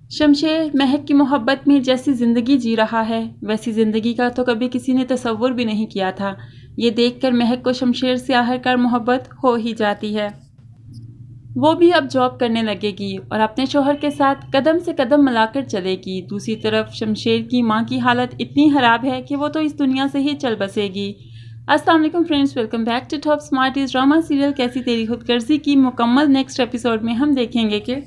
शमशेर महक की मोहब्बत में जैसी ज़िंदगी जी रहा है वैसी ज़िंदगी का तो कभी किसी ने तसव्वुर भी नहीं किया था। ये देखकर महक को शमशेर से आखिरकार मोहब्बत हो ही जाती है। वो भी अब जॉब करने लगेगी और अपने शोहर के साथ कदम से कदम मिलाकर चलेगी। दूसरी तरफ शमशेर की माँ की हालत इतनी ख़राब है कि वो तो इस दुनिया से ही चल बसेगी। अस्सलाम वालेकुम friends, welcome back to Top Smarties drama serial Kaisi Teri खुदगर्जी की मुकम्मल नेक्स्ट एपिसोड में हम देखेंगे कि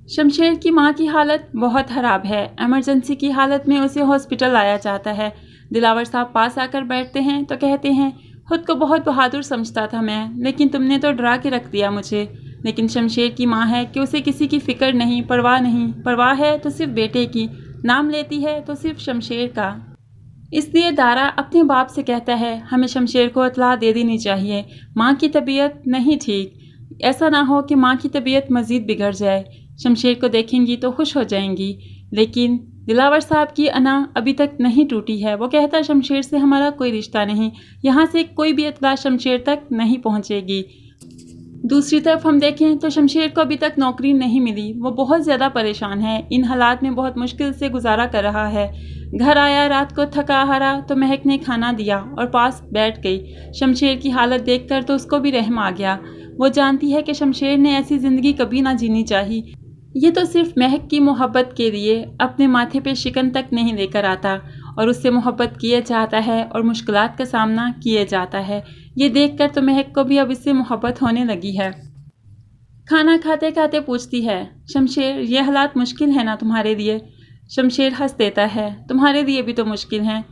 शमशेर की मां की हालत बहुत ख़राब है। इमरजेंसी की हालत में उसे हॉस्पिटल लाया जाता है। दिलावर साहब पास आकर बैठते हैं तो कहते हैं, खुद को बहुत बहादुर समझता था मैं, लेकिन तुमने तो डरा के रख दिया मुझे। लेकिन शमशेर की मां है कि उसे किसी की फ़िक्र नहीं, परवाह नहीं। परवाह है तो सिर्फ बेटे की, नाम लेती है तो सिर्फ शमशेर का। इसलिए दारा अपने बाप से कहता है, हमें शमशेर को इत्तला दे देनी चाहिए। माँ की तबीयत नहीं ठीक, ऐसा ना हो कि माँ की तबीयत मज़ीद बिगड़ जाए। शमशेर को देखेंगी तो खुश हो जाएंगी। लेकिन दिलावर साहब की अना अभी तक नहीं टूटी है। वो कहता है, शमशेर से हमारा कोई रिश्ता नहीं, यहाँ से कोई भी इत्तला शमशेर तक नहीं पहुँचेगी। दूसरी तरफ हम देखें तो शमशेर को अभी तक नौकरी नहीं मिली। वो बहुत ज़्यादा परेशान है। इन हालात में बहुत मुश्किल से गुजारा कर रहा है। घर आया रात को थका हारा तो महक ने खाना दिया और पास बैठ गई। शमशेर की हालत देखकर तो उसको भी रहम आ गया। वो जानती है कि शमशेर ने ऐसी ज़िंदगी कभी ना जीनी चाहिए। ये तो सिर्फ महक की मोहब्बत के लिए अपने माथे पे शिकन तक नहीं लेकर आता और उससे मोहब्बत किए जाता है और मुश्किलात का सामना किए जाता है। ये देखकर तो महक को भी अब इससे मोहब्बत होने लगी है। खाना खाते खाते पूछती है, शमशेर ये हालात मुश्किल है ना तुम्हारे लिए? शमशेर हंस देता है, तुम्हारे लिए भी तो मुश्किल हैं।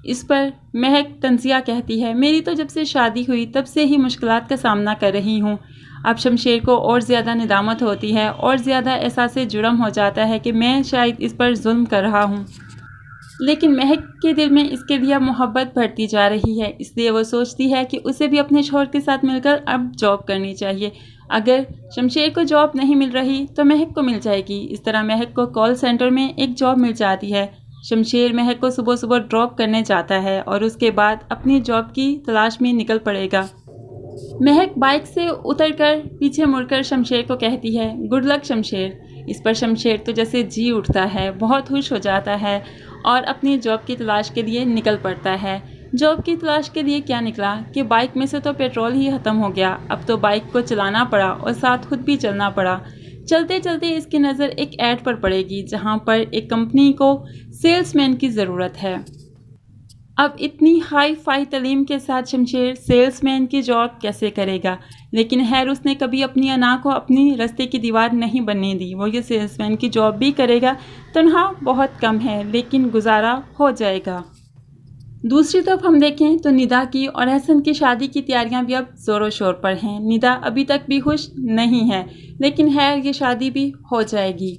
इस पर महक तंजिया कहती है, मेरी तो जब से शादी हुई तब से ही मुश्किलात का सामना कर रही हूँ। अब शमशेर को और ज़्यादा निदामत होती है और ज़्यादा एहसास जुर्म हो जाता है कि मैं शायद इस पर जुल्म कर रहा हूँ। लेकिन महक के दिल में इसके लिए मोहब्बत बढ़ती जा रही है। इसलिए वो सोचती है कि उसे भी अपने शौहर के साथ मिलकर अब जॉब करनी चाहिए। अगर शमशेर को जॉब नहीं मिल रही तो महक को मिल जाएगी। इस तरह महक को कॉल सेंटर में एक जॉब मिल जाती है। शमशेर महक को सुबह सुबह ड्रॉप करने जाता है और उसके बाद अपनी जॉब की तलाश में निकल पड़ेगा। महक बाइक से उतरकर पीछे मुड़कर शमशेर को कहती है, गुड लक शमशेर। इस पर शमशेर तो जैसे जी उठता है, बहुत खुश हो जाता है और अपनी जॉब की तलाश के लिए निकल पड़ता है। जॉब की तलाश के लिए क्या निकला कि बाइक में से तो पेट्रोल ही ख़त्म हो गया। अब तो बाइक को चलाना पड़ा और साथ खुद भी चलना पड़ा। चलते चलते इसकी नज़र एक ऐड पर पड़ेगी जहाँ पर एक कंपनी को सेल्समैन की ज़रूरत है। अब इतनी हाई फाई तालीम के साथ शमशेर सेल्समैन की जॉब कैसे करेगा? लेकिन खैर उसने कभी अपनी अना को अपनी रास्ते की दीवार नहीं बनने दी। वो ये सेल्समैन की जॉब भी करेगा। तनख्वाह बहुत कम है लेकिन गुजारा हो जाएगा। दूसरी तरफ हम देखें तो निदा की और एहसन की शादी की तैयारियां भी अब ज़ोरों शोर पर हैं। निदा अभी तक भी खुश नहीं है, लेकिन खैर ये शादी भी हो जाएगी।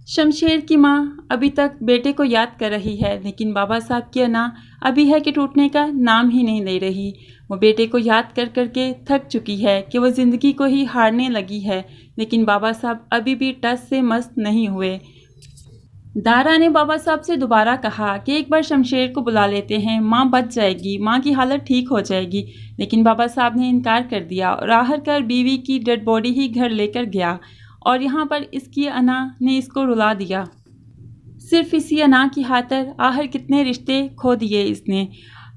शमशेर की माँ अभी तक बेटे को याद कर रही है, लेकिन बाबा साहब की अना अभी है कि टूटने का नाम ही नहीं ले रही। वो बेटे को याद कर करके थक चुकी है कि वो ज़िंदगी को ही हारने लगी है। लेकिन बाबा साहब अभी भी टस से मस्त नहीं हुए। दारा ने बाबा साहब से दोबारा कहा कि एक बार शमशेर को बुला लेते हैं, माँ बच जाएगी, माँ की हालत ठीक हो जाएगी। लेकिन बाबा साहब ने इनकार कर दिया और आखिरकार बीवी की डेड बॉडी ही घर लेकर गया और यहाँ पर इसकी अना ने इसको रुला दिया। सिर्फ इसी अना की खातिर आखिर कितने रिश्ते खो दिए इसने।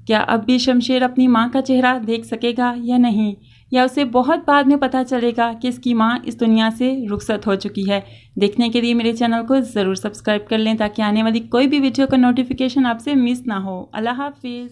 क्या अब भी शमशेर अपनी माँ का चेहरा देख सकेगा या नहीं, या उसे बहुत बाद में पता चलेगा कि इसकी माँ इस दुनिया से रुखसत हो चुकी है? देखने के लिए मेरे चैनल को ज़रूर सब्सक्राइब कर लें ताकि आने वाली कोई भी वीडियो का नोटिफिकेशन आपसे मिस ना हो। अल्लाह हाफिज़।